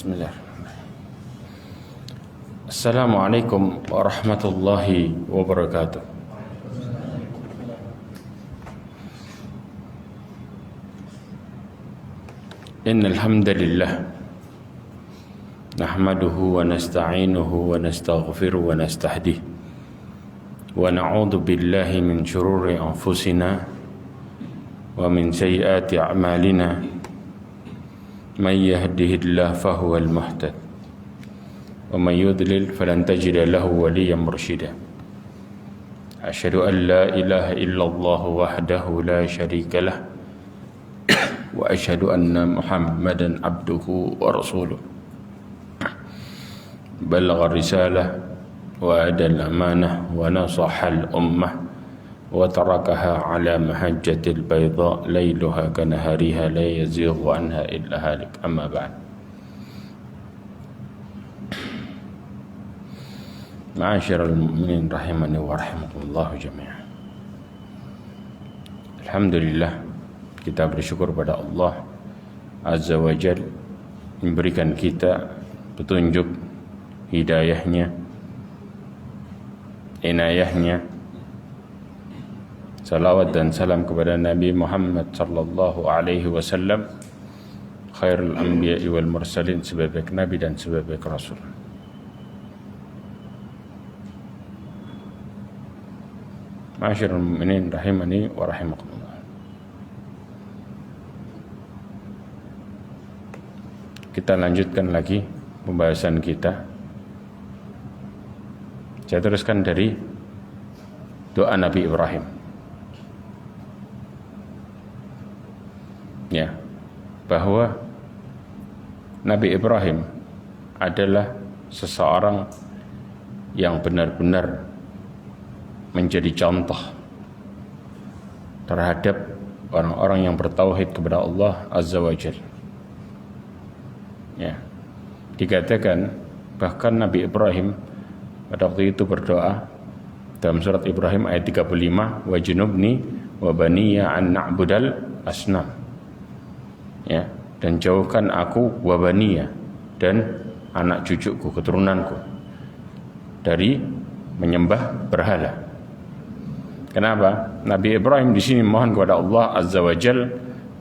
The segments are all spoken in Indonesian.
Bismillah. Assalamualaikum warahmatullahi wabarakatuh. Innal hamdalillah nahmaduhu wa nasta'inuhu wa nastaghfiruhu wa nastahdihi wa na'udzu billahi min shururi anfusina wa min sayyiati a'malina. Man yahdihillahu fahuwal muhtad wa man yudlil falan tajida lahu waliyyan mursyida. Asyhadu an la ilaha illallah wahdahu la syarika lah wa asyhadu anna Muhammadan abduhu wa rasuluh. Balagha risalah wa adal amanah wa nasahal ummah wa tarakaha ala mahajjatil bayda layluha kanahariha la yazighu anha illa halik. Amma ba'd. Ma'asyiral mu'minin rahimani wa rahimakumullah jami'an. Alhamdulillah, kita bersyukur pada Allah Azza wa Jalla memberikan kita petunjuk, hidayahnya, inayahnya. Salawat dan salam kepada Nabi Muhammad sallallahu alaihi wasallam, khairul anbiya'i wal mursalin, sebaik nabi dan sebaik rasul. Ma'asyiral mu'minin rahimani wa rahimakumullah. Kita lanjutkan lagi pembahasan kita. Saya teruskan dari doa Nabi Ibrahim. Ya, bahwa Nabi Ibrahim adalah seseorang yang benar-benar menjadi contoh terhadap orang-orang yang bertauhid kepada Allah Azza wa Jalla. Ya, dikatakan bahkan Nabi Ibrahim pada waktu itu berdoa dalam surat Ibrahim ayat 35, wa junubni wa baniya an na'budal asnam. Ya, dan jauhkan aku wabaniya dan anak cucuku, keturunanku dari menyembah berhala. Kenapa? Nabi Ibrahim di sini mohon kepada Allah Azza wa Jalla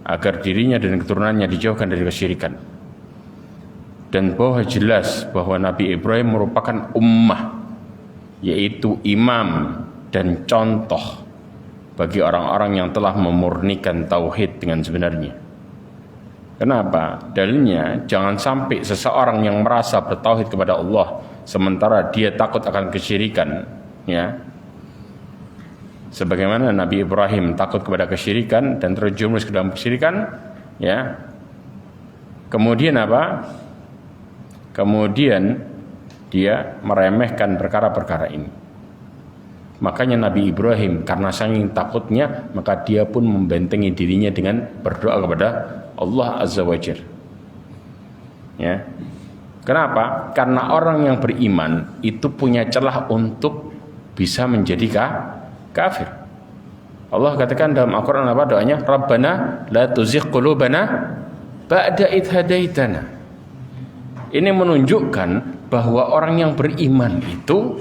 agar dirinya dan keturunannya dijauhkan dari kesyirikan. Dan bahwa jelas bahwa Nabi Ibrahim merupakan ummah, yaitu imam dan contoh bagi orang-orang yang telah memurnikan tauhid dengan sebenarnya. Kenapa? Dalilnya, jangan sampai seseorang yang merasa bertauhid kepada Allah sementara dia takut akan kesyirikan, ya. Sebagaimana Nabi Ibrahim takut kepada kesyirikan dan terjerumus ke dalam kesyirikan, ya. Kemudian apa? Kemudian dia meremehkan perkara-perkara ini. Makanya Nabi Ibrahim karena saking takutnya, maka dia pun membentengi dirinya dengan berdoa kepada Allah Azza wa Jalla. Ya. Kenapa? Karena orang yang beriman itu punya celah untuk bisa menjadi kafir. Allah katakan dalam Al-Qur'an apa doanya? Rabbana la tuzigh qulubana ba'da idh hadaitana. Ini menunjukkan bahwa orang yang beriman itu,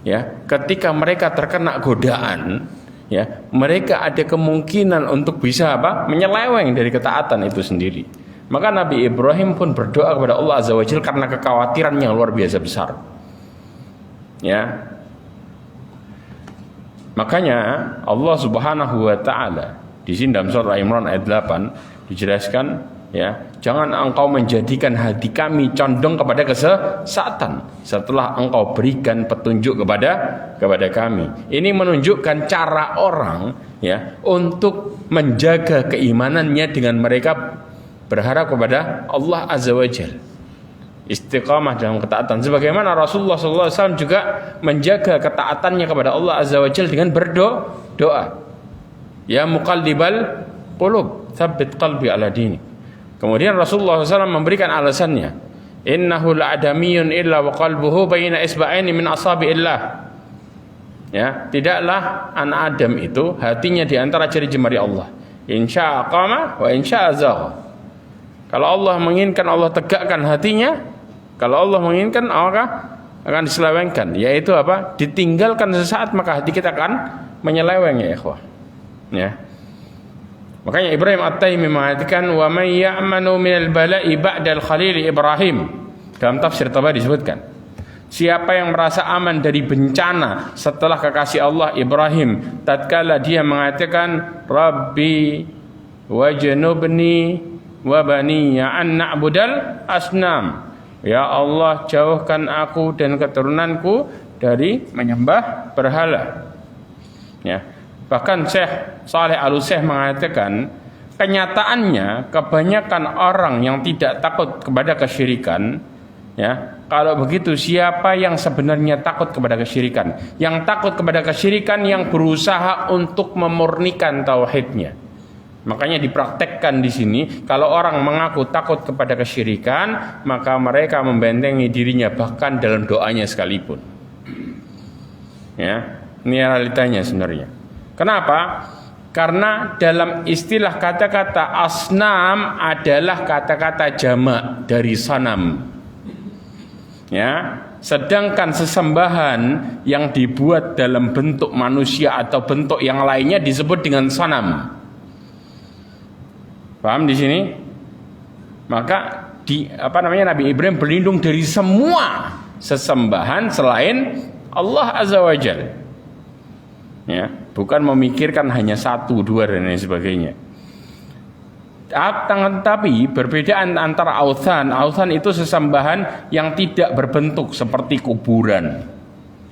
ya, ketika mereka terkena godaan, ya, mereka ada kemungkinan untuk bisa apa? Menyeleweng dari ketaatan itu sendiri. Maka Nabi Ibrahim pun berdoa kepada Allah Azza wa Jalla karena kekhawatiran yang luar biasa besar. Ya. Makanya Allah Subhanahu wa taala di sini dalam surah Al-Imran ayat 8 dijelaskan, ya, jangan engkau menjadikan hati kami condong kepada kesesatan setelah engkau berikan petunjuk kepada kami. Ini menunjukkan cara orang, ya, untuk menjaga keimanannya dengan mereka berharap kepada Allah Azza wa Jalla, istiqamah dalam ketaatan. Sebagaimana Rasulullah SAW juga menjaga ketaatannya kepada Allah Azza wa Jalla dengan berdoa, ya muqallibal qulub tsabbit qalbi ala dinik. Kemudian Rasulullah SAW memberikan alasannya, innahu la'adamiyun illa wa qalbuhu baina isba'aini min asabi'illah. Ya, tidaklah anak Adam itu hatinya di antara jari jemari Allah. Insya qama wa insya azagha. Kalau Allah menginginkan, Allah tegakkan hatinya. Kalau Allah menginginkan, maka akan diselewengkan, yaitu apa? Ditinggalkan sesaat maka hati kita akan menyeleweng, ya ikhwah. Ya. Makanya Ibrahim At-Taimi mengatakan, wa may ya'manu minal bala'i ba'dal khalil Ibrahim. Dalam tafsir Tabari disebutkan, siapa yang merasa aman dari bencana setelah kekasih Allah Ibrahim tatkala dia mengatakan Rabbi wajnubni wa baniya an na'budal asnam. Ya Allah, jauhkan aku dan keturunanku dari menyembah berhala. Ya. Bahkan Syekh Saleh Al-Utsaimin mengatakan, kenyataannya kebanyakan orang yang tidak takut kepada kesyirikan, ya, kalau begitu siapa yang sebenarnya takut kepada kesyirikan? Yang takut kepada kesyirikan yang berusaha untuk memurnikan tauhidnya. Makanya dipraktekkan di sini, kalau orang mengaku takut kepada kesyirikan, maka mereka membentengi dirinya bahkan dalam doanya sekalipun. Ya, ini realitanya sebenarnya. Kenapa? Karena dalam istilah kata-kata asnam adalah kata-kata jamak dari sanam. Ya, sedangkan sesembahan yang dibuat dalam bentuk manusia atau bentuk yang lainnya disebut dengan sanam. Paham di sini? Maka Nabi Ibrahim berlindung dari semua sesembahan selain Allah Azza wa Jalla. Ya, bukan memikirkan hanya satu, dua dan lain sebagainya. Tapi perbedaan antara authan itu sesembahan yang tidak berbentuk seperti kuburan,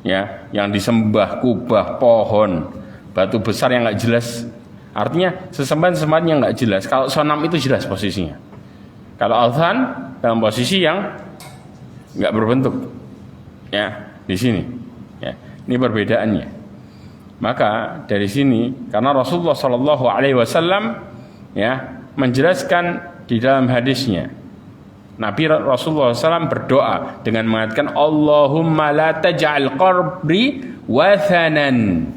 ya, yang disembah kubah, pohon, batu besar yang nggak jelas. Artinya sesembahan yang nggak jelas. Kalau sonam itu jelas posisinya. Kalau authan dalam posisi yang nggak berbentuk. Ya, di sini. Ya, ini perbedaannya. Maka dari sini, karena Rasulullah Shallallahu Alaihi Wasallam, ya, menjelaskan di dalam hadisnya, Nabi Rasulullah SAW berdoa dengan mengatakan, Allahumma la taj'al qabri wathanan.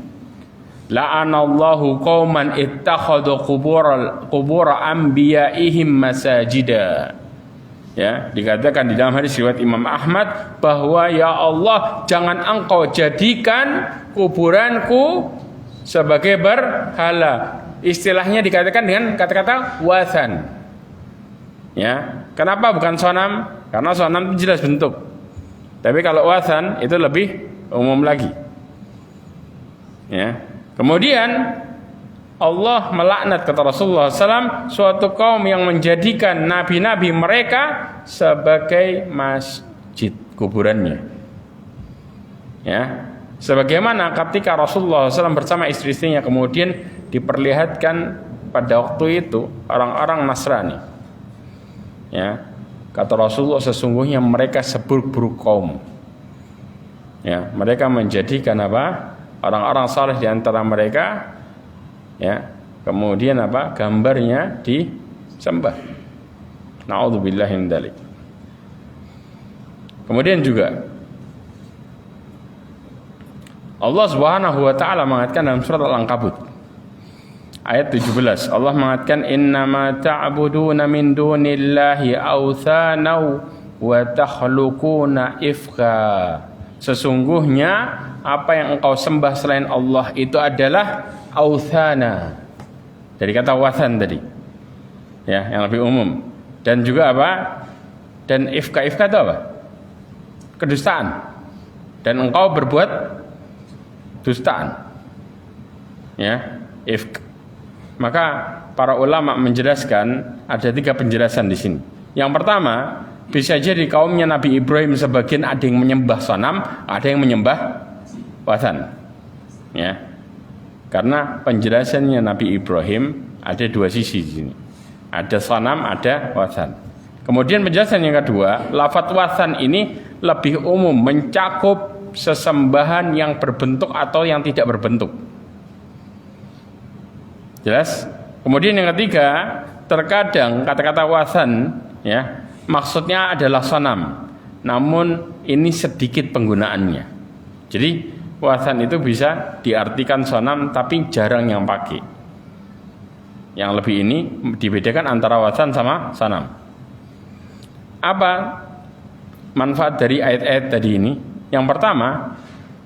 La'anallahu qauman ittakhadhu qubur anbiya'ihim masajida. Ya, dikatakan di dalam hadis riwayat Imam Ahmad bahwa ya Allah, jangan engkau jadikan kuburanku sebagai berhala. Istilahnya dikatakan dengan kata-kata wathan. Ya, kenapa bukan sonam? Karena sonam itu jelas bentuk. Tapi kalau wathan itu lebih umum lagi. Ya. Kemudian Allah melaknat, kata Rasulullah SAW, suatu kaum yang menjadikan nabi-nabi mereka sebagai masjid kuburannya. Ya, sebagaimana ketika Rasulullah SAW bersama istri-istrinya kemudian diperlihatkan pada waktu itu orang-orang Nasrani. Ya, kata Rasulullah, sesungguhnya mereka seburuk-buruk kaum. Ya, mereka menjadikan apa? Orang-orang saleh di antara mereka, ya, kemudian apa? Gambarnya disembah. Na'udzubillahi min dzalik. Kemudian juga Allah Subhanahu wa taala mengatakan dalam surat Al-Ankabut ayat 17, Allah mengatakan innama ta'buduna min dunillahi awthanau wa takhluquna ifka. Sesungguhnya apa yang engkau sembah selain Allah itu adalah authana, dari kata wathan tadi, ya, yang lebih umum. Dan juga apa? Dan ifka itu apa? Kedustaan. Dan engkau berbuat dustaan, ya, ifk. Maka para ulama menjelaskan ada 3 penjelasan di sini. Yang pertama, bisa jadi kaumnya Nabi Ibrahim sebagian ada yang menyembah sonam, ada yang menyembah wathan. Ya. Karena penjelasannya Nabi Ibrahim ada 2 sisi di sini. Ada sonam, ada wathan. Kemudian penjelasan yang kedua, lafadz wathan ini lebih umum, mencakup sesembahan yang berbentuk atau yang tidak berbentuk. Jelas? Kemudian yang ketiga, terkadang kata-kata wathan, ya, maksudnya adalah sonam, namun ini sedikit penggunaannya. Jadi wathan itu bisa diartikan sonam, tapi jarang yang pakai. Yang lebih ini dibedakan antara wathan sama sonam. Apa manfaat dari ayat-ayat tadi ini? Yang pertama,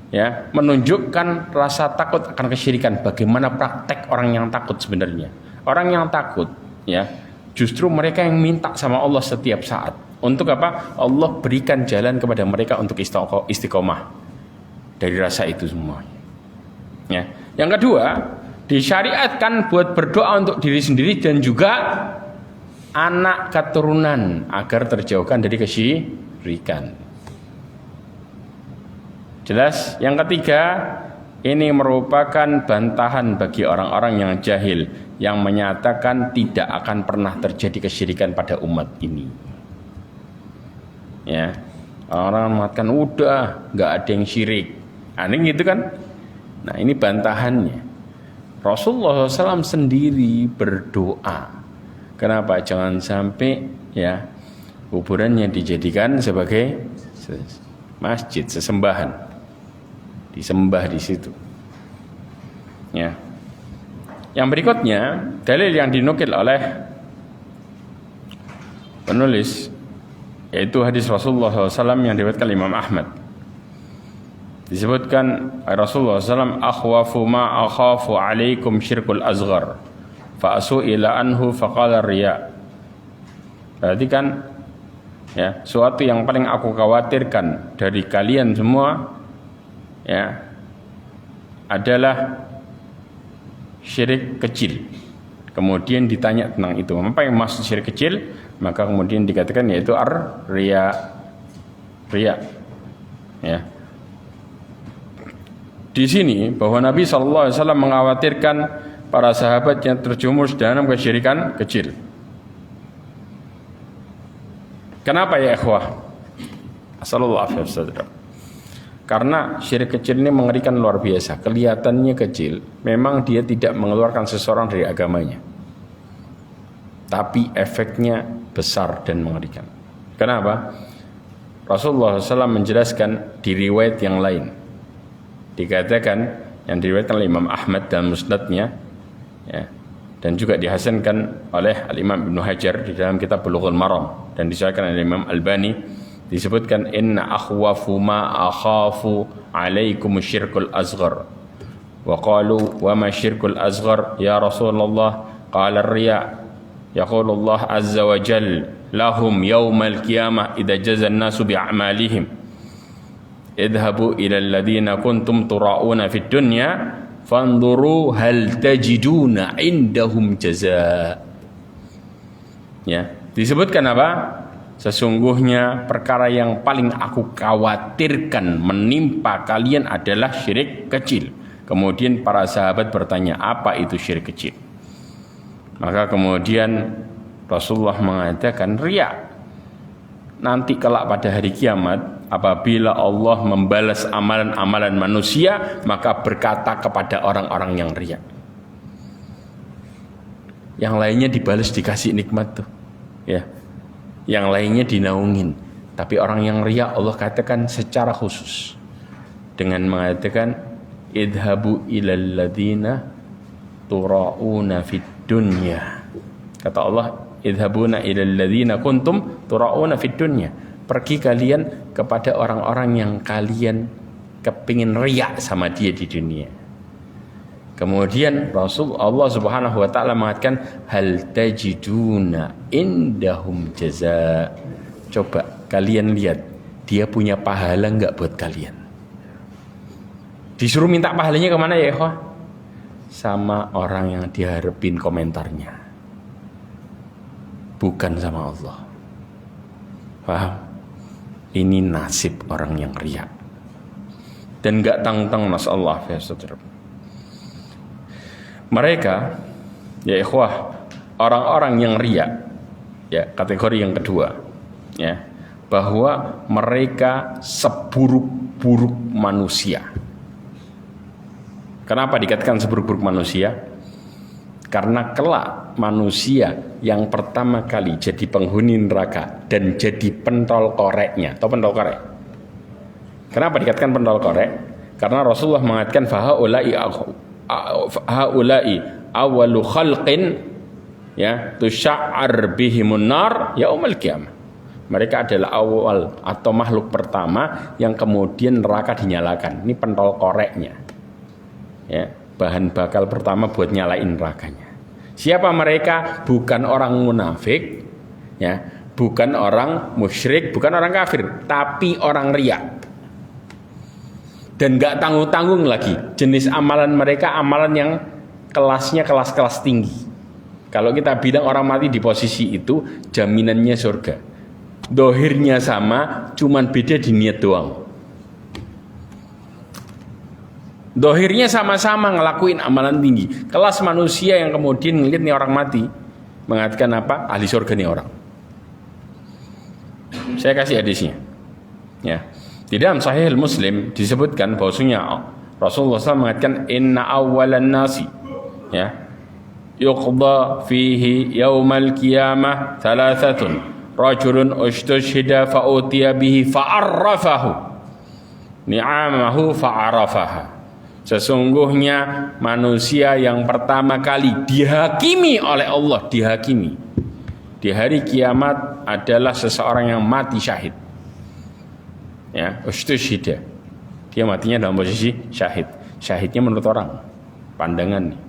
ya, menunjukkan rasa takut akan kesyirikan. Bagaimana praktek orang yang takut sebenarnya? Orang yang takut, ya, justru mereka yang minta sama Allah setiap saat. Untuk apa? Allah berikan jalan kepada mereka untuk istiqomah dari rasa itu semua. Ya. Yang kedua, disyariatkan buat berdoa untuk diri sendiri dan juga anak keturunan agar terjauhkan dari kesyirikan. Jelas? Yang ketiga, ini merupakan bantahan bagi orang-orang yang jahil yang menyatakan tidak akan pernah terjadi kesyirikan pada umat ini. Ya, orang-orang mengatakan udah nggak ada yang syirik, aneh gitu kan? Nah, ini bantahannya. Rasulullah SAW sendiri berdoa. Kenapa? Jangan sampai ya kuburannya dijadikan sebagai masjid, sesembahan, disembah di situ. Ya. Yang berikutnya, dalil yang dinukil oleh penulis yaitu hadis Rasulullah SAW yang diriwayatkan Imam Ahmad. Disebutkan Rasulullah SAW, akhwafu ma akhafu alaikum syirkul azghar fa asu'ila anhu faqala riya. Berarti kan ya, suatu yang paling aku khawatirkan dari kalian semua ya adalah syirik kecil. Kemudian ditanya tentang itu, apa yang maksud syirik kecil? Maka kemudian dikatakan yaitu riya. Ya. Di sini bahwa Nabi SAW mengkhawatirkan para sahabat yang terjumus dalam kesyirikan kecil. Kenapa ya ikhwah? Sallallahu alaihi wasallam. Karena syirik kecil ini mengerikan luar biasa. Kelihatannya kecil, memang dia tidak mengeluarkan seseorang dari agamanya, tapi efeknya besar dan mengerikan. Kenapa? Rasulullah SAW menjelaskan di riwayat yang lain, dikatakan yang diriwayatkan oleh Imam Ahmad dalam musnadnya, ya, dan juga dihasankan oleh Al-Imam Ibnu Hajar di dalam kitab Bulughul Maram dan disahkan oleh Imam Albani, disebutkan inna akhwafu ma akhafu alaikum syirkul azghar. Wa qalu wa ma syirkul azghar ya Rasulullah? Qala riya. Yaqulullah azza wa jal lahum yawmal qiyamah idza jaza an-nasu bi'amalihim idhabu ila alladhina kuntum tura'una fid dunya fanzuru hal tajiduna indahum jazaa. Ya, disebutkan apa? Sesungguhnya perkara yang paling aku khawatirkan menimpa kalian adalah syirik kecil. Kemudian para sahabat bertanya, apa itu syirik kecil? Maka kemudian Rasulullah mengatakan riya. Nanti kelak pada hari kiamat, apabila Allah membalas amalan-amalan manusia, maka berkata kepada orang-orang yang riya. Yang lainnya dibalas, dikasih nikmat tuh, ya. Yang lainnya dinaungin. Tapi orang yang riya Allah katakan secara khusus dengan mengatakan idhabu ilal ladzina tura'una fid dunya. Kata Allah, idhabuna ilal ladzina kuntum tura'una fid dunya. Pergi kalian kepada orang-orang yang kalian kepingin riya sama dia di dunia. Kemudian Allah Subhanahu wa taala mengatakan hal tajiduna indahum jaza. Coba kalian lihat, dia punya pahala enggak buat kalian? Disuruh minta pahalanya kemana ya ikhwah? Sama orang yang diharapin komentarnya, bukan sama Allah. Paham? Ini nasib orang yang riya dan enggak tang-tang masalah ya saudara. Mereka ya ikhwah, orang-orang yang riya, ya kategori yang kedua, ya, bahwa mereka seburuk-buruk manusia. Kenapa dikatakan seburuk-buruk manusia? Karena kelak manusia yang pertama kali jadi penghuni neraka dan jadi pentol koreknya. Atau pentol korek? Kenapa dikatakan pentol korek? Karena Rasulullah mengatakan fahaulai awalu khalqin ya tusya'ar bihimun nar yaumil qiyamah. Mereka adalah awal atau makhluk pertama yang kemudian neraka dinyalakan. Ini pentol koreknya. Ya, bahan bakal pertama buat nyalain nerakanya. Siapa mereka? Bukan orang munafik, ya, bukan orang musyrik, bukan orang kafir, tapi orang riya. Dan gak tanggung-tanggung lagi. Jenis amalan mereka amalan yang kelasnya kelas-kelas tinggi. Kalau kita bilang orang mati di posisi itu, jaminannya surga. Dohirnya sama, cuman beda di niat doang. Dohirnya sama-sama ngelakuin amalan tinggi. Kelas manusia yang kemudian ngeliat nih orang mati, mengatakan apa? Ahli surga nih orang. Saya kasih hadisnya. Ya. Di dalam Sahih Muslim disebutkan bahwasanya Rasulullah SAW mengatakan inna awwalan nasi, ya, yuqda fihi yaumal qiyamah thalathatun rajulun ustushhida fa utiya bihi fa'arrafahu ni'amahu fa'arafaha. Sesungguhnya manusia yang pertama kali dihakimi oleh Allah, dihakimi di hari kiamat adalah seseorang yang mati syahid. Ya, ustushhida. Dia matinya dalam posisi syahid. Syahidnya menurut orang, pandangan nih.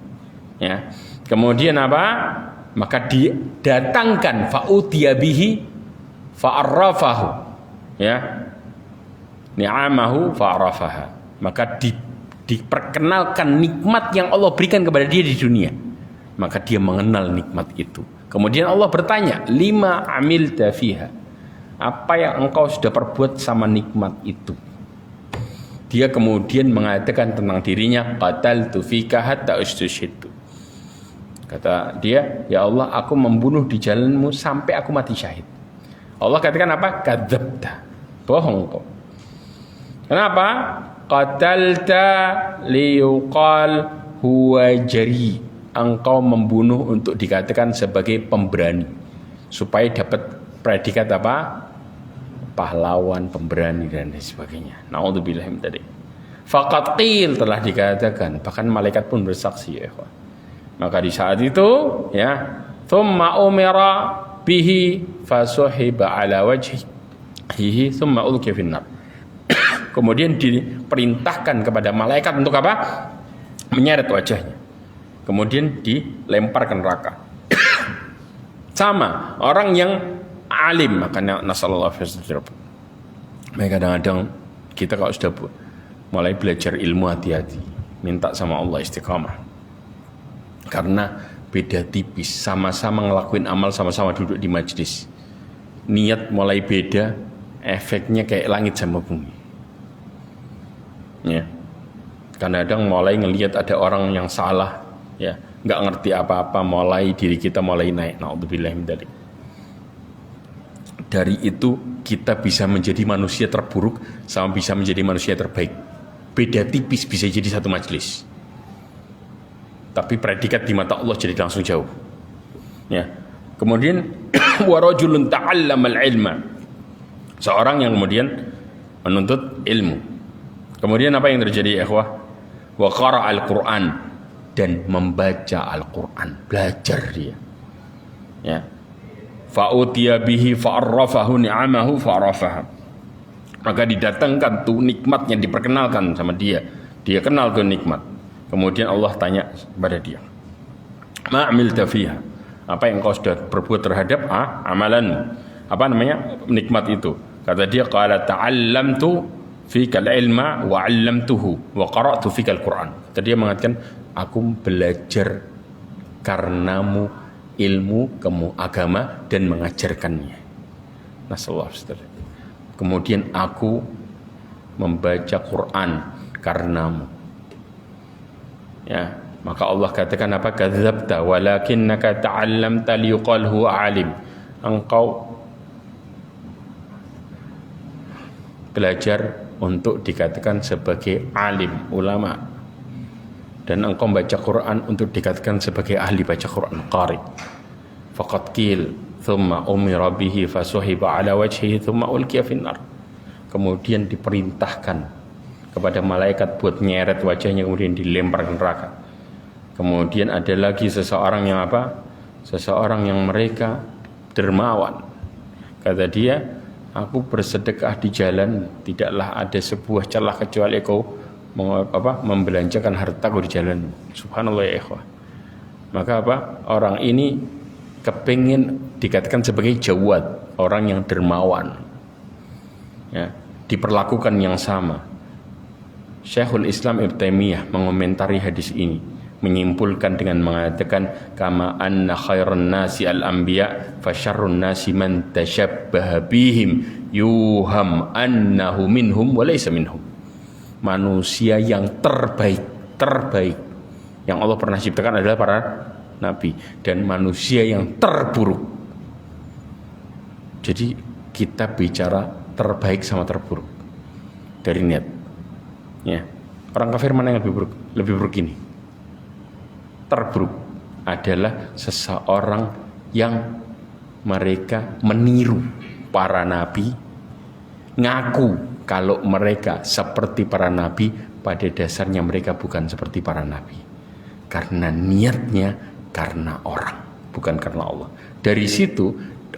Ya. Kemudian apa? Maka didatangkan fa'utiya bihi fa'arrafahu, ya, ni'amahu fa'arrafaha. Maka diperkenalkan nikmat yang Allah berikan kepada dia di dunia, maka dia mengenal nikmat itu. Kemudian Allah bertanya, lima amilta fiha, apa yang engkau sudah perbuat sama nikmat itu? Dia kemudian mengatakan tentang dirinya, qataltu fika hatta ustushhidtu. Kata dia, ya Allah, aku membunuh di jalanmu sampai aku mati syahid. Allah katakan apa? Kadzabta, bohong kau. Kenapa? Qatalta liyuqal huwa jari. Engkau membunuh untuk dikatakan sebagai pemberani, supaya dapat predikat apa? Pahlawan, pemberani dan sebagainya. Naudzubillah min dzalik. Faqad qil, telah dikatakan, bahkan malaikat pun bersaksi, ya ikhwan. Maka di saat itu, ya, thumma umira bihi fasuhiba ala wajhihi thumma ulqiya finnar. Kemudian diperintahkan kepada malaikat untuk apa? Menyeret wajahnya. Kemudian dilempar ke neraka. Sama orang yang alim, makanya nasallallahu alaihi wasallam. Kadang-kadang kita kalau sudah mulai belajar ilmu, hati-hati, minta sama Allah istiqamah. Karena beda tipis, sama-sama ngelakuin amal, sama-sama duduk di majlis. Niat mulai beda, efeknya kayak langit sama bumi. Ya, kadang-kadang mulai ngelihat ada orang yang salah, ya, nggak ngerti apa-apa, mulai diri kita mulai naik. Naudzubillah min dzalik. Dari itu kita bisa menjadi manusia terburuk sama bisa menjadi manusia terbaik. Beda tipis, bisa jadi satu majelis, tapi predikat di mata Allah jadi langsung jauh. Ya. Kemudian wa rajulun ta'allamal ilma, seorang yang kemudian menuntut ilmu. Kemudian apa yang terjadi, ya ikhwah? Wa qara'al Qur'an, dan membaca Al-Qur'an, belajar dia. Ya. Fa'utiya bihi fa'arrafahu ni'amahu fa'arrafaha. Maka didatangkan tuh nikmat yang diperkenalkan sama dia. Dia kenal tuh nikmat. Kemudian Allah tanya kepada dia, ma amilta fiha, apa yang kau sudah berbuat terhadap amalanmu, apa namanya nikmat itu? Kata dia, qala ta'allamtu fikal ilma wa 'allamtuhu wa qara'tu fikal Qur'an. Kata dia mengatakan, aku belajar karenamu ilmu, kamu agama, dan mengajarkannya. Nasallahu alaihi wasallam. Kemudian aku membaca Quran karenamu. Ya, maka Allah katakan apa? Kadzabta walakinnaka ta'allamta liyuqal huwa alim. Engkau belajar untuk dikatakan sebagai alim, ulama, dan engkau baca Quran untuk dikatakan sebagai ahli baca Quran, qari. Faqad qil thumma umira bihi fasuhiba ala wajhihi thumma ulqiya finnar. Kemudian diperintahkan kepada malaikat buat nyeret wajahnya, kemudian dilempar ke neraka. Kemudian ada lagi seseorang yang apa? Seseorang yang mereka dermawan. Kata dia, aku bersedekah di jalan, tidaklah ada sebuah celah kecuali kau membelanjakan hartaku di jalan. Subhanallah ya ikhwah. Maka orang ini kepingin dikatakan sebagai jawad, orang yang dermawan, ya, diperlakukan yang sama. Syekhul Islam Ibnu Taimiyah mengomentari hadis ini, menyimpulkan dengan mengatakan kama anna khairan nasi al-anbiya fa syarrun nasi man tashabbaha bihim yuham annahu minhum wa laysa minhum. Manusia yang terbaik yang Allah pernah ciptakan adalah para nabi, dan manusia yang terburuk. Jadi kita bicara terbaik sama terburuk dari niat. Ya, orang kafir mana yang lebih buruk ini? Terburuk adalah seseorang yang mereka meniru para nabi, ngaku kalau mereka seperti para nabi, pada dasarnya mereka bukan seperti para nabi. Karena niatnya karena orang, bukan karena Allah. Dari situ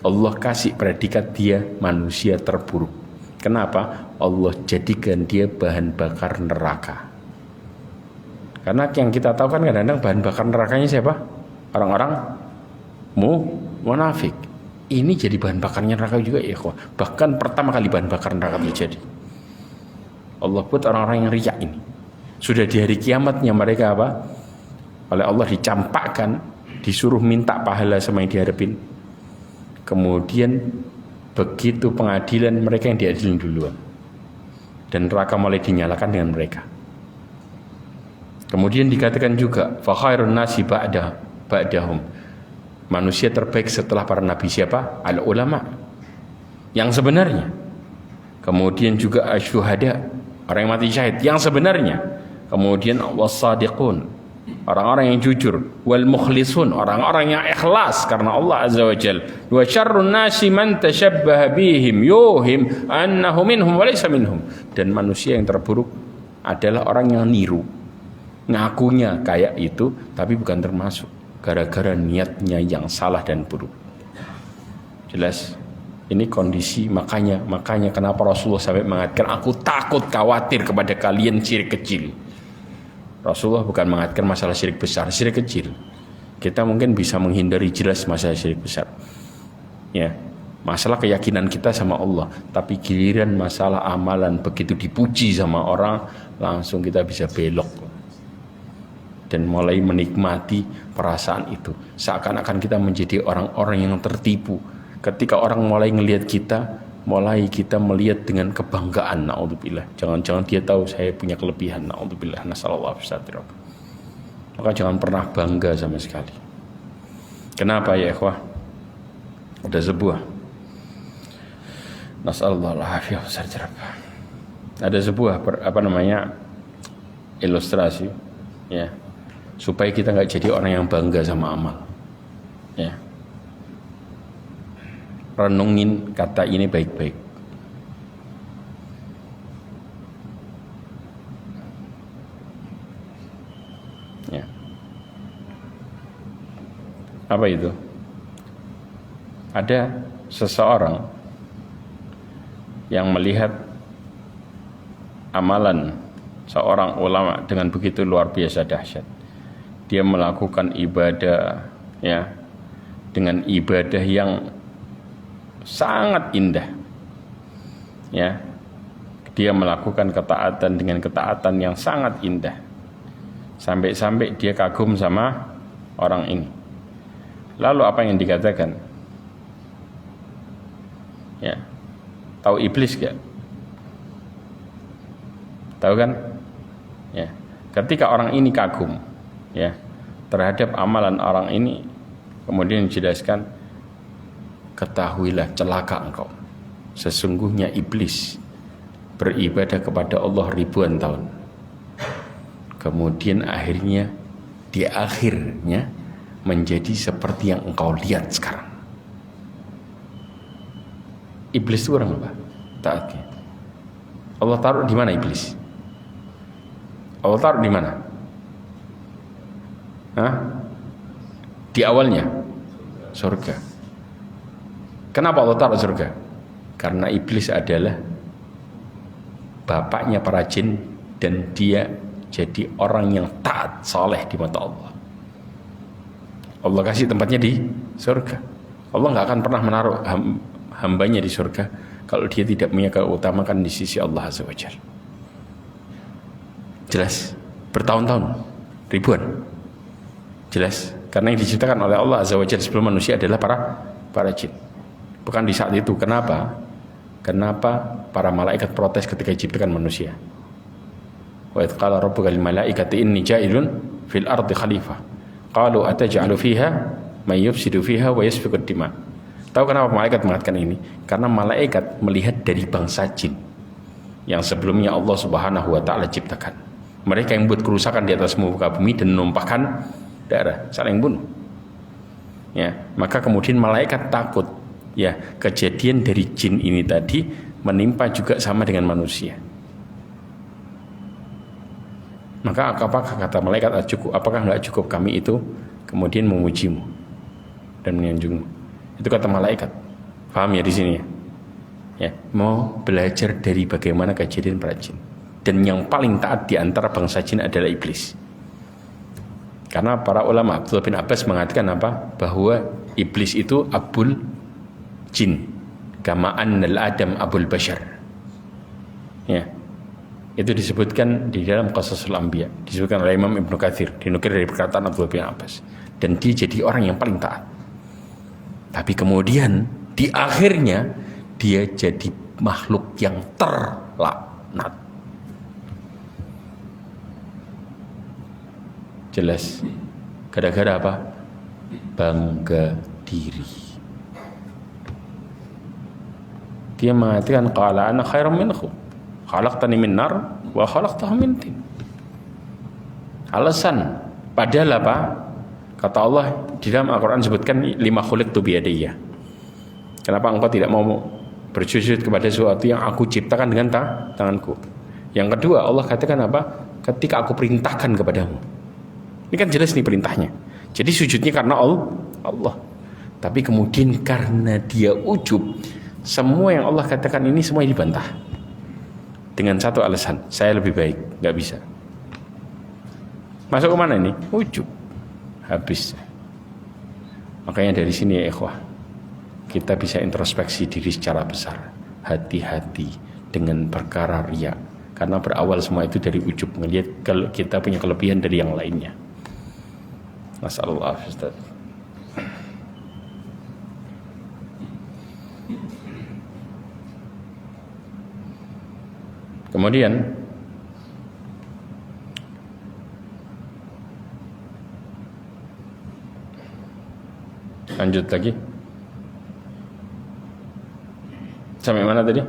Allah kasih predikat dia manusia terburuk. Kenapa? Allah jadikan dia bahan bakar neraka. Karena yang kita tahu kan kadang-kadang bahan bakar nerakanya siapa? Orang-orang munafik. Ini jadi bahan bakarnya neraka juga ya. Bahkan pertama kali bahan bakar neraka terjadi, Allah buat orang-orang yang riya ini. Sudah di hari kiamatnya mereka oleh Allah dicampakkan, disuruh minta pahala sama yang diharapin. Kemudian begitu pengadilan, mereka yang diadilin duluan, dan neraka mulai dinyalakan dengan mereka. Kemudian dikatakan juga fa khairun nasi ba'dahum, manusia terbaik setelah para nabi siapa? Al ulama, yang sebenarnya. Kemudian juga asyuhada, orang yang mati syahid yang sebenarnya. Kemudian wassadiqun, orang-orang yang jujur, wal mukhlisun, orang-orang yang ikhlas karena Allah azza wajal. Wa syarrun nasi man tashabbaha bihim yuhim annahu minhum wa laysa minhum. Dan manusia yang terburuk adalah orang yang niru, ngakunya kayak itu tapi bukan termasuk, gara-gara niatnya yang salah dan buruk. Jelas ini kondisi. Makanya kenapa Rasulullah sampai mengatakan aku takut, khawatir kepada kalian syirik kecil. Rasulullah bukan mengatakan masalah syirik besar, syirik kecil. Kita mungkin bisa menghindari jelas masalah syirik besar. Ya, masalah keyakinan kita sama Allah, tapi giliran masalah amalan begitu dipuji sama orang, langsung kita bisa belok dan mulai menikmati perasaan itu. Seakan-akan kita menjadi orang-orang yang tertipu. Ketika orang mulai ngelihat kita, mulai kita melihat dengan kebanggaan, naudzubillah. Jangan-jangan dia tahu saya punya kelebihan, naudzubillah, nasallallahu alaihi. Maka jangan pernah bangga sama sekali. Kenapa ya ikhwah? Ada sebuah nasallallahu alaihi wasallam. Ada sebuah ilustrasi, ya, supaya kita nggak jadi orang yang bangga sama amal. Ya. Renungin kata ini baik-baik. Ya. Apa itu? Ada seseorang yang melihat amalan seorang ulama dengan begitu luar biasa dahsyat. Dia melakukan ibadah, ya, dengan ibadah yang sangat indah, ya. Dia melakukan ketaatan dengan ketaatan yang sangat indah, sampai-sampai dia kagum sama orang ini. Lalu apa yang dikatakan? Ya, tahu iblis gak? Tahu kan? Ya, ketika orang ini kagum, ya, terhadap amalan orang ini, kemudian dijelaskan, ketahuilah celaka engkau, sesungguhnya iblis beribadah kepada Allah ribuan tahun. Kemudian akhirnya di akhirnya menjadi seperti yang engkau lihat sekarang. Iblis itu orang apa? Taatnya. Allah taruh di mana iblis? Allah taruh di mana? Hah? Di awalnya surga. Kenapa Allah taruh surga? Karena iblis adalah bapaknya para jin dan dia jadi orang yang taat, saleh di mata Allah. Allah kasih tempatnya di surga. Allah nggak akan pernah menaruh hambanya di surga kalau dia tidak punya keutamaan di sisi Allah Azza wa Jalla. Jelas, bertahun-tahun, ribuan. Jelas, karena yang diciptakan oleh Allah Azza wa Jalla sebelum manusia adalah para jin. Bukan di saat itu. Kenapa? Kenapa para malaikat protes ketika diciptakan manusia? Wa idz qala rabbuka lil malaikati inni ja'ilun fil ardi khalifah. Qalu ataj'alu fiha may yufsidu fiha wa yasfiku ad-dima. Tahu kenapa malaikat mengatakan ini? Karena malaikat melihat dari bangsa jin yang sebelumnya Allah Subhanahu wa taala ciptakan. Mereka yang buat kerusakan di atas muka bumi dan menumpahkan darah, saling bunuh. Ya, maka kemudian malaikat takut, ya, kejadian dari jin ini tadi menimpa juga sama dengan manusia. Maka apakah kata malaikat cukup? Apakah nggak cukup kami itu kemudian memujimu dan menyanjungmu? Itu kata malaikat. Paham ya di sini ya? Ya, mau belajar dari bagaimana kejadian para jin. Dan yang paling taat di antara bangsa jin adalah iblis. Karena para ulama, Abdullah bin Abbas mengatakan apa? Bahwa iblis itu abul jin, kama annal adam abul bashar. Ya, itu disebutkan di dalam Qasasul Anbiya, disebutkan oleh Imam Ibnu Katsir, dinukil dari perkataan Abdullah bin Abbas. Dan dia jadi orang yang paling taat. Tapi kemudian di akhirnya dia jadi makhluk yang terlaknat. Jelas, gara-gara apa? Bangga diri. Dia mengatakan qala ana khairum minhu khalaqtani min nar wa khalaqtahu min tin. Alasan padahal apa? Kata Allah di dalam Al-Qur'an sebutkan 5 khuliqtu biyadayya. Kenapa engkau tidak mau bersujud kepada sesuatu yang aku ciptakan dengan tanganku? Yang kedua, Allah katakan apa? Ketika aku perintahkan kepadamu. Ini kan jelas nih perintahnya. Jadi sujudnya karena Allah. Tapi kemudian karena dia ujub, semua yang Allah katakan ini semua dibantah. Dengan satu alasan, saya lebih baik, nggak bisa. Masuk ke mana ini? Ujub. Habis. Makanya dari sini ya ikhwah, kita bisa introspeksi diri secara besar. Hati-hati dengan perkara riya. Karena berawal semua itu dari ujub, melihat kalau kita punya kelebihan dari yang lainnya. Masallah, Ustaz. Kemudian lanjut lagi. Sampai mana tadi?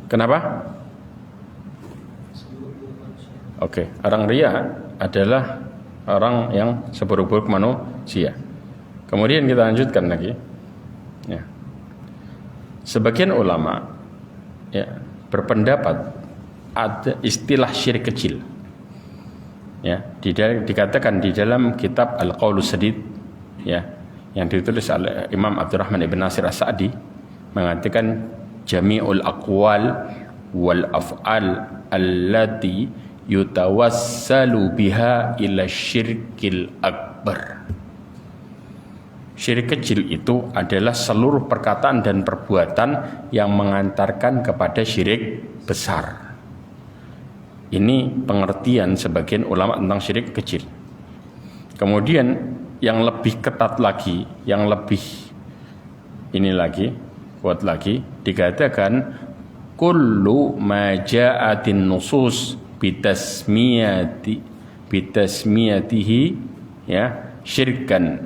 Kenapa? Oke, orang riya adalah orang yang seburuk-buruk manusia. Kemudian kita lanjutkan lagi. Ya. Sebagian ulama ya berpendapat ada istilah syirik kecil. Ya, dikatakan di dalam kitab Al-Qaulus Sadid ya, yang ditulis oleh Imam Abdurrahman ibn Nasir As-Sa'di, mengatakan jami'ul aqwal wal af'al allati yutawassalu biha ila syirkil akbar. Syirik kecil itu adalah seluruh perkataan dan perbuatan yang mengantarkan kepada syirik besar. Ini pengertian sebagian ulama tentang syirik kecil. Kemudian yang lebih ketat lagi, yang lebih ini lagi, kuat lagi, dikatakan kullu ma ja'atin nusus bitasmiyatihi ya syirkan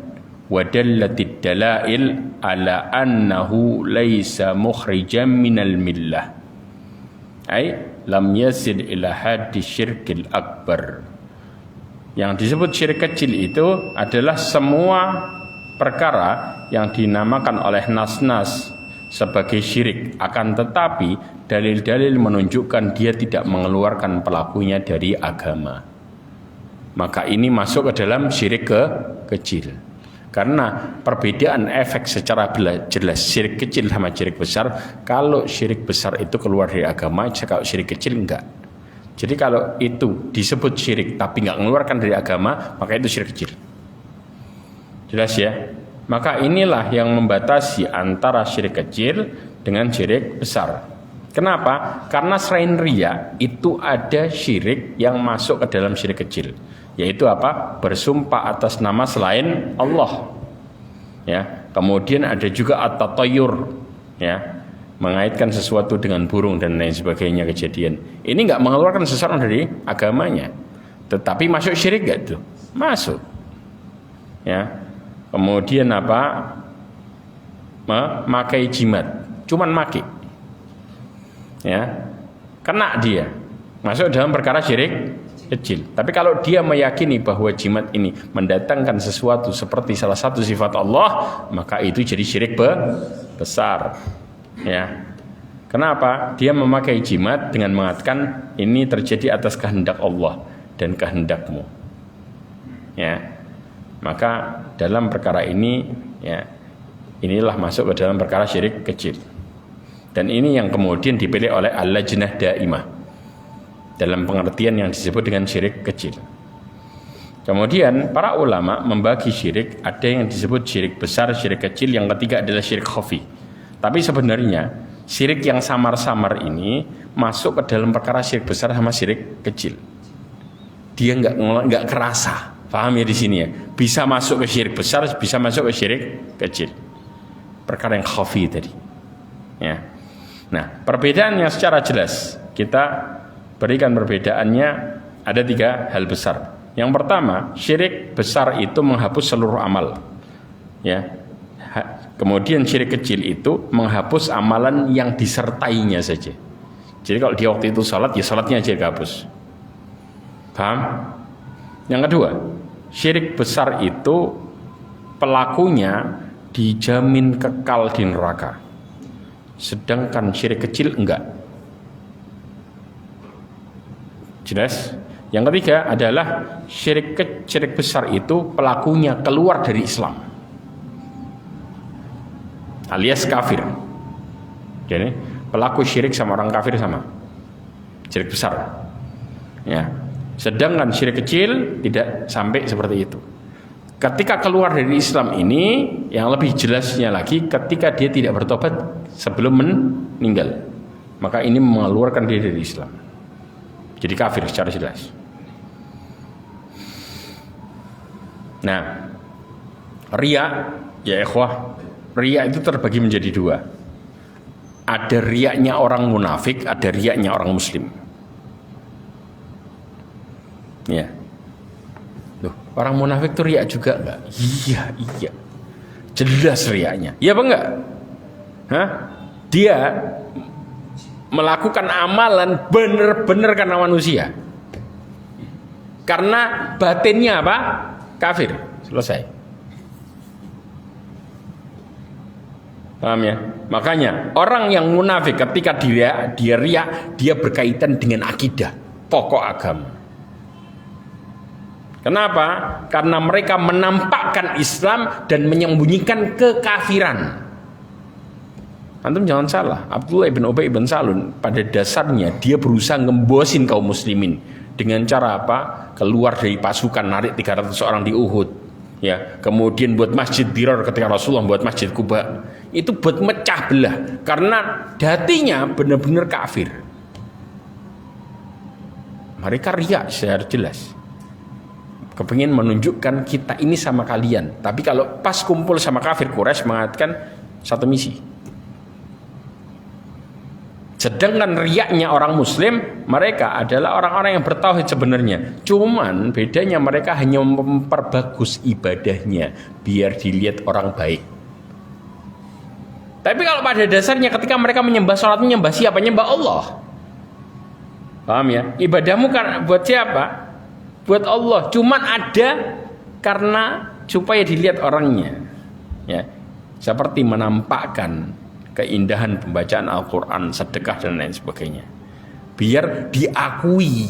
wa dallatid dalail ala annahu laisa mukhrijan minal millah ay lam yasid ila haddi syirkil akbar. Yang disebut syirik kecil itu adalah semua perkara yang dinamakan oleh nas-nas sebagai syirik, akan tetapi dalil-dalil menunjukkan dia tidak mengeluarkan pelakunya dari agama. Maka ini masuk ke dalam syirik kecil. Karena perbedaan efek secara jelas syirik kecil sama syirik besar. Kalau syirik besar itu keluar dari agama, kalau syirik kecil enggak. Jadi kalau itu disebut syirik tapi enggak mengeluarkan dari agama, maka itu syirik kecil. Jelas ya? Maka inilah yang membatasi antara syirik kecil dengan syirik besar. Kenapa? Karena selain riya itu ada syirik yang masuk ke dalam syirik kecil, yaitu apa? Bersumpah atas nama selain Allah. Ya, kemudian ada juga at-tatayyur, ya, mengaitkan sesuatu dengan burung dan lain sebagainya kejadian. Ini enggak mengeluarkan seseorang dari agamanya, tetapi masuk syirik enggak tuh? Masuk. Ya. Kemudian apa? Memakai jimat, cuman maki, ya, kena dia, masuk dalam perkara syirik kecil. Tapi kalau dia meyakini bahwa jimat ini mendatangkan sesuatu seperti salah satu sifat Allah, maka itu jadi syirik besar. Ya, kenapa? Dia memakai jimat dengan mengatakan ini terjadi atas kehendak Allah dan kehendakmu. Ya. Maka dalam perkara ini, ya, inilah masuk ke dalam perkara syirik kecil. Dan ini yang kemudian dipilih oleh Al-Lajnah Daimah dalam pengertian yang disebut dengan syirik kecil. Kemudian para ulama membagi syirik, ada yang disebut syirik besar, syirik kecil, yang ketiga adalah syirik khafi. Tapi sebenarnya syirik yang samar-samar ini masuk ke dalam perkara syirik besar sama syirik kecil. Dia nggak kerasa. Paham ya di sini ya? Bisa masuk ke syirik besar, bisa masuk ke syirik kecil. Perkara yang khafi tadi. Ya. Nah, perbedaannya secara jelas kita berikan perbedaannya ada 3 hal besar. Yang pertama, syirik besar itu menghapus seluruh amal. Ya. Kemudian syirik kecil itu menghapus amalan yang disertainya saja. Jadi kalau dia waktu itu salat, ya salatnya aja dihapus. Paham? Yang kedua, syirik besar itu pelakunya dijamin kekal di neraka, sedangkan syirik kecil enggak. Jelas? Yang ketiga adalah syirik besar itu pelakunya keluar dari Islam, alias kafir. Jadi pelaku syirik sama orang kafir sama, syirik besar. Ya. Sedangkan syirik kecil tidak sampai seperti itu. Ketika keluar dari Islam ini, yang lebih jelasnya lagi, ketika dia tidak bertobat sebelum meninggal, maka ini mengeluarkan dia dari Islam, jadi kafir secara jelas. Nah, riya, ya ikhwah, riya itu terbagi menjadi 2. Ada riyanya orang munafik, ada riyanya orang muslim. Ya, loh, orang munafik itu riak juga enggak? Iya, jelas riaknya. Iya apa enggak? Hah? Dia melakukan amalan benar-benar karena manusia, karena batinnya apa? Kafir. Selesai. Paham ya? Makanya orang yang munafik ketika dia riak, dia berkaitan dengan akidah, pokok agama. Kenapa? Karena mereka menampakkan Islam dan menyembunyikan kekafiran. Antum jangan salah, Abdullah ibn Ubay ibn Salul pada dasarnya dia berusaha ngembosin kaum muslimin dengan cara apa? Keluar dari pasukan, narik 300 orang di Uhud. Ya, kemudian buat masjid Dirar ketika Rasulullah buat masjid Quba. Itu buat mecah belah karena hatinya benar-benar kafir. Mereka riak secara jelas. Kepingin menunjukkan kita ini sama kalian. Tapi kalau pas kumpul sama kafir, Quraisy mengatakan satu misi. Sedangkan riaknya orang muslim, mereka adalah orang-orang yang bertauhid sebenarnya. Cuman bedanya mereka hanya memperbagus ibadahnya biar dilihat orang baik. Tapi kalau pada dasarnya ketika mereka menyembah salat, menyembah siapa? Menyembah Allah. Paham ya? Ibadahmu kan buat siapa? Buat Allah. Cuman ada karena supaya dilihat orangnya. Ya. Seperti menampakkan keindahan pembacaan Al-Quran, sedekah dan lain sebagainya, biar diakui.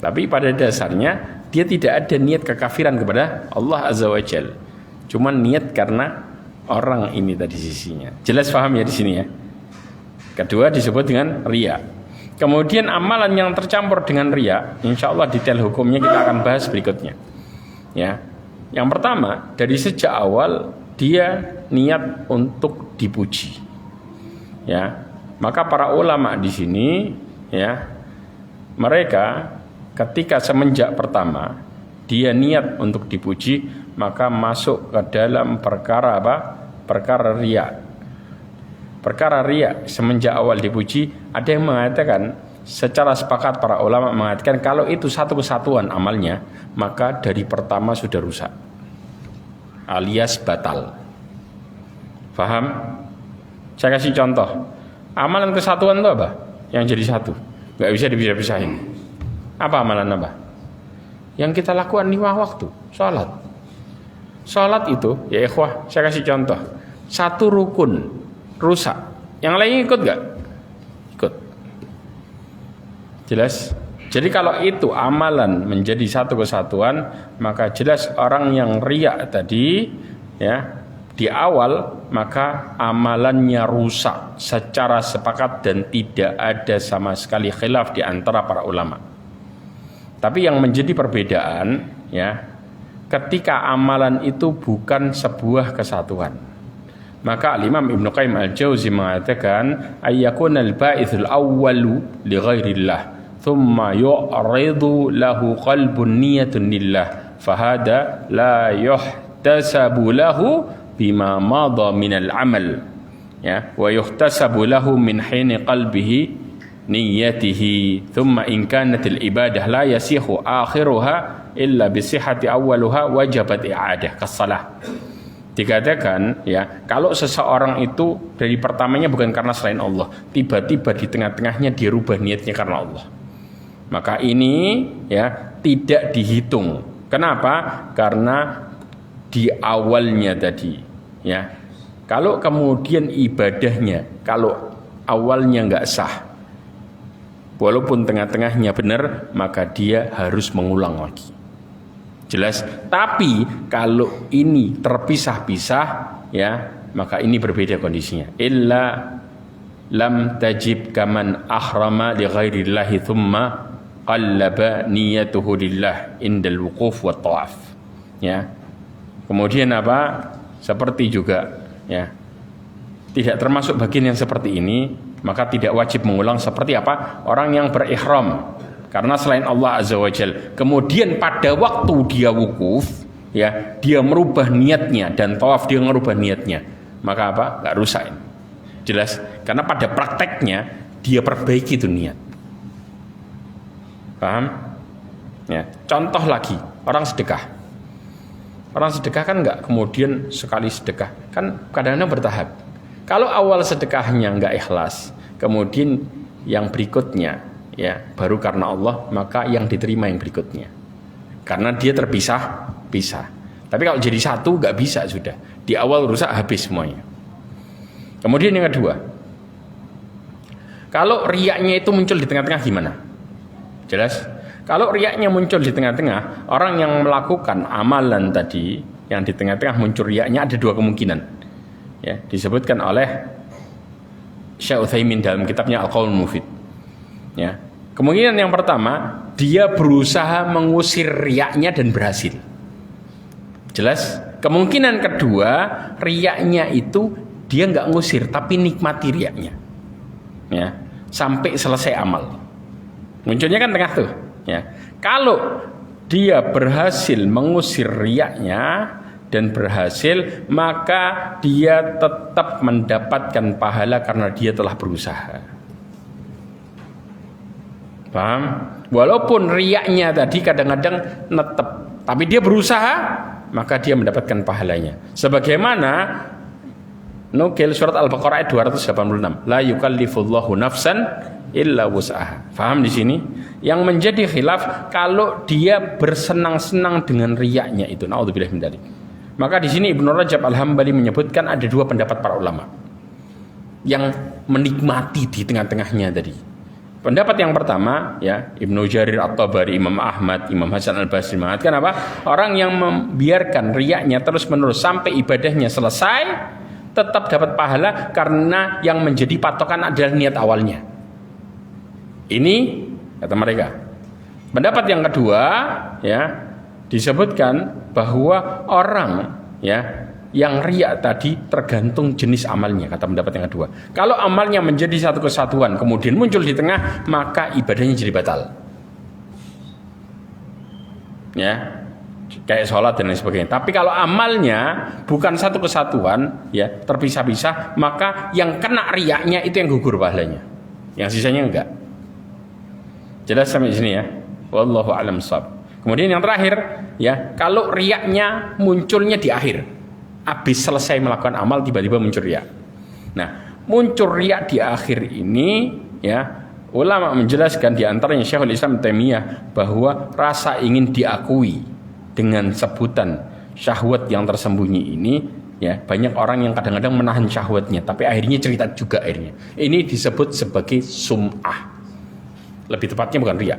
Tapi pada dasarnya dia tidak ada niat kekafiran kepada Allah Azza wa Jalla, cuman niat karena orang ini tadi sisinya. Jelas paham ya di sini ya. Kedua disebut dengan riya. Kemudian amalan yang tercampur dengan riya, insya Allah detail hukumnya kita akan bahas berikutnya. Ya, yang pertama dari sejak awal dia niat untuk dipuji. Ya, maka para ulama di sini, ya, mereka ketika semenjak pertama dia niat untuk dipuji, maka masuk ke dalam perkara apa? Perkara riya. Perkara riya semenjak awal dipuji, ada yang mengatakan secara sepakat para ulama mengatakan kalau itu satu kesatuan amalnya, maka dari pertama sudah rusak, alias batal. Paham? Saya kasih contoh. Amalan kesatuan itu apa? Yang jadi satu, nggak bisa dipisah-pisahin. Apa amalan apa? Yang kita lakukan 5 waktu, sholat. Sholat itu, ya ikhwah, saya kasih contoh. Satu rukun rusak, yang lain ikut gak? Ikut. Jelas? Jadi kalau itu amalan menjadi satu kesatuan, maka jelas orang yang riya tadi, ya, di awal, maka amalannya rusak secara sepakat dan tidak ada sama sekali khilaf di antara para ulama. Tapi yang menjadi perbedaan, ya, ketika amalan itu bukan sebuah kesatuan. Maka Imam Ibnu Qayyim Al-Jauzi mengatakan ayyakun al-ba'ithul awwalu li ghairillah thumma yu'ridu lahu qalbun niyatun lillah fahada la yuhtasabu lahu bima madha min al-amal, ya, wa yuhtasabu lahu min hini qalbihi niyatihi thumma in kanat al-ibadah la yasihu akhiruha illa bi sihhati awwaluha wajabat i'adah kas-shalah. Dikatakan, ya, kalau seseorang itu dari pertamanya bukan karena selain Allah, tiba-tiba di tengah-tengahnya dia rubah niatnya karena Allah, maka ini, ya, tidak dihitung. Kenapa? Karena di awalnya tadi, ya, kalau kemudian ibadahnya kalau awalnya nggak sah, walaupun tengah-tengahnya benar, maka dia harus mengulang lagi. Jelas. Tapi kalau ini terpisah-pisah, ya, maka ini berbeda kondisinya. Illa lam tajib kaman ahrama li ghairillahi thumma qallaba niyatuhu lillah indal wuquf wa tawaf. Ya. Kemudian apa? Seperti juga, ya, tidak termasuk bagian yang seperti ini, maka tidak wajib mengulang seperti apa? Orang yang berihram karena selain Allah Azza wa Jal, kemudian pada waktu dia wukuf, ya, dia merubah niatnya dan tawaf dia merubah niatnya, maka apa? Nggak rusak ini. Jelas? Karena pada prakteknya dia perbaiki itu niat. Paham? Ya. Contoh lagi, orang sedekah. Orang sedekah kan nggak kemudian sekali sedekah, kan kadang-kadang bertahap. Kalau awal sedekahnya nggak ikhlas, kemudian yang berikutnya, ya, baru karena Allah, maka yang diterima yang berikutnya. Karena dia terpisah. Tapi kalau jadi satu nggak bisa sudah. Di awal rusak habis semuanya. Kemudian yang kedua, kalau riyaknya itu muncul di tengah-tengah gimana? Jelas? Kalau riyaknya muncul di tengah-tengah, orang yang melakukan amalan tadi, yang di tengah-tengah muncul riyaknya ada 2 kemungkinan. Ya, disebutkan oleh Syekh Utsaimin dalam kitabnya Al-Qaulul Mufid. Ya. Kemungkinan yang pertama, dia berusaha mengusir riyaknya dan berhasil. Jelas? Kemungkinan kedua, riyaknya itu dia nggak ngusir tapi nikmati riyaknya, ya, sampai selesai amal. Munculnya kan tengah tuh, ya. Kalau dia berhasil mengusir riyaknya dan berhasil, maka dia tetap mendapatkan pahala karena dia telah berusaha. Paham? Walaupun riyaknya tadi kadang-kadang netep, tapi dia berusaha, maka dia mendapatkan pahalanya. Sebagaimana nukil surat Al-Baqarah ayat 286, la yukallifullahu nafsan illa wus'aha. Paham di sini? Yang menjadi khilaf kalau dia bersenang-senang dengan riyaknya itu, naudzubillah min dzalik, Maka di sini Ibnu Rajab Al-Hambali menyebutkan ada dua pendapat para ulama yang menikmati di tengah-tengahnya tadi. Pendapat yang pertama, ya, Ibnu Jarir At-Tabari, Imam Ahmad, Imam Hasan Al-Basri mengatakan apa? Orang yang membiarkan riyaknya terus-menerus sampai ibadahnya selesai tetap dapat pahala karena yang menjadi patokan adalah niat awalnya. Ini kata mereka. Pendapat yang kedua, ya, disebutkan bahwa orang, ya, yang riya tadi tergantung jenis amalnya, kata pendapat yang kedua. Kalau amalnya menjadi satu kesatuan kemudian muncul di tengah, maka ibadahnya jadi batal. Ya, kayak sholat dan lain sebagainya. Tapi kalau amalnya bukan satu kesatuan, ya, terpisah-pisah, maka yang kena riyanya itu yang gugur pahalanya. Yang sisanya enggak. Jelas sampai sini ya. Wallahu a'lam shawab. Kemudian yang terakhir, ya, kalau riyanya munculnya di akhir. Habis selesai melakukan amal tiba-tiba muncul riya. Nah, muncul riya di akhir ini, ya, ulama menjelaskan di antaranya Syekhul Islam Taimiyah bahwa rasa ingin diakui dengan sebutan syahwat yang tersembunyi ini, ya, banyak orang yang kadang-kadang menahan syahwatnya tapi akhirnya cerita juga akhirnya. Ini disebut sebagai sum'ah. Lebih tepatnya bukan riya.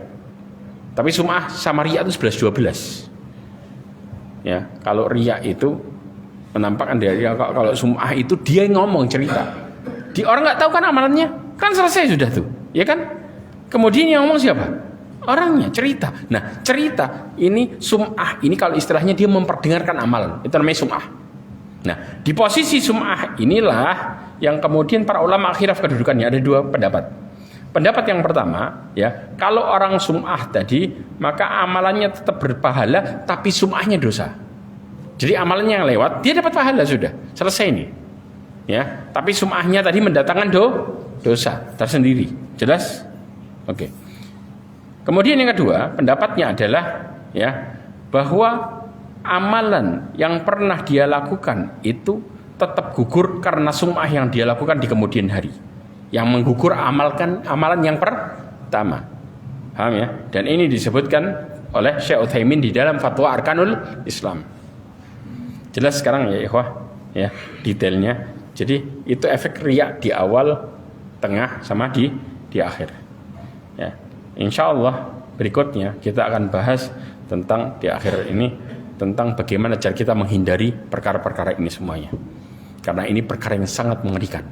Tapi sum'ah sama riya itu 11-12. Ya, kalau riya itu menampakkan dari kalau sum'ah itu dia ngomong cerita. Di orang nggak tahu kan amalannya, kan selesai sudah tuh, ya kan? Kemudian yang ngomong siapa? Orangnya cerita. Nah, cerita ini sum'ah ini kalau istilahnya dia memperdengarkan amalan, itu namanya sum'ah. Nah, di posisi sum'ah inilah yang kemudian para ulama khilaf kedudukannya, ada dua pendapat. Pendapat yang pertama, ya, kalau orang sum'ah tadi maka amalannya tetap berpahala tapi sum'ahnya dosa. Jadi amalannya yang lewat, dia dapat pahala sudah, selesai nih. Ya, tapi sum'ahnya tadi mendatangkan dosa tersendiri. Jelas? Oke. Kemudian yang kedua, pendapatnya adalah, ya, bahwa amalan yang pernah dia lakukan itu tetap gugur karena sum'ah yang dia lakukan di kemudian hari. Yang menggugur amalan yang pertama. Paham ya? Dan ini disebutkan oleh Syekh Utsaimin di dalam Fatwa Arkanul Islam. Jelas sekarang ya ikhwah, ya, detailnya. Jadi itu efek riya di awal, tengah, sama di akhir. Ya, insya Allah berikutnya kita akan bahas tentang di akhir ini tentang bagaimana cara kita menghindari perkara-perkara ini semuanya. Karena ini perkara yang sangat mengerikan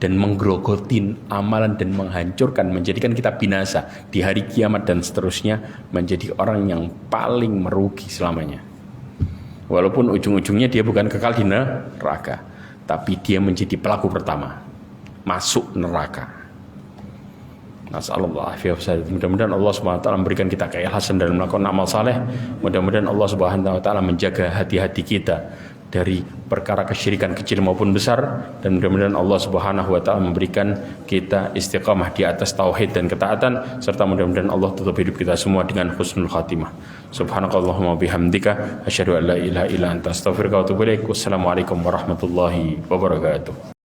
dan menggerogotin amalan dan menghancurkan, menjadikan kita binasa di hari kiamat dan seterusnya, menjadi orang yang paling merugi selamanya. Walaupun ujung-ujungnya dia bukan kekal di neraka, tapi dia menjadi pelaku pertama masuk neraka. Nasallallahu alaihi wasallam. Mudah-mudahan Allah Subhanahu wa taala memberikan kita keikhlasan dalam melakukan amal saleh. Mudah-mudahan Allah Subhanahu wa taala menjaga hati-hati kita dari perkara kesyirikan kecil maupun besar, dan mudah-mudahan Allah Subhanahu wa taala memberikan kita istiqamah di atas tauhid dan ketaatan, serta mudah-mudahan Allah tutup hidup kita semua dengan husnul khatimah. Subhanakallahumma bihamdika asyhadu an la ilaha illa anta astaghfiruka wa atubu ilaik. Wassalamualaikum warahmatullahi wabarakatuh.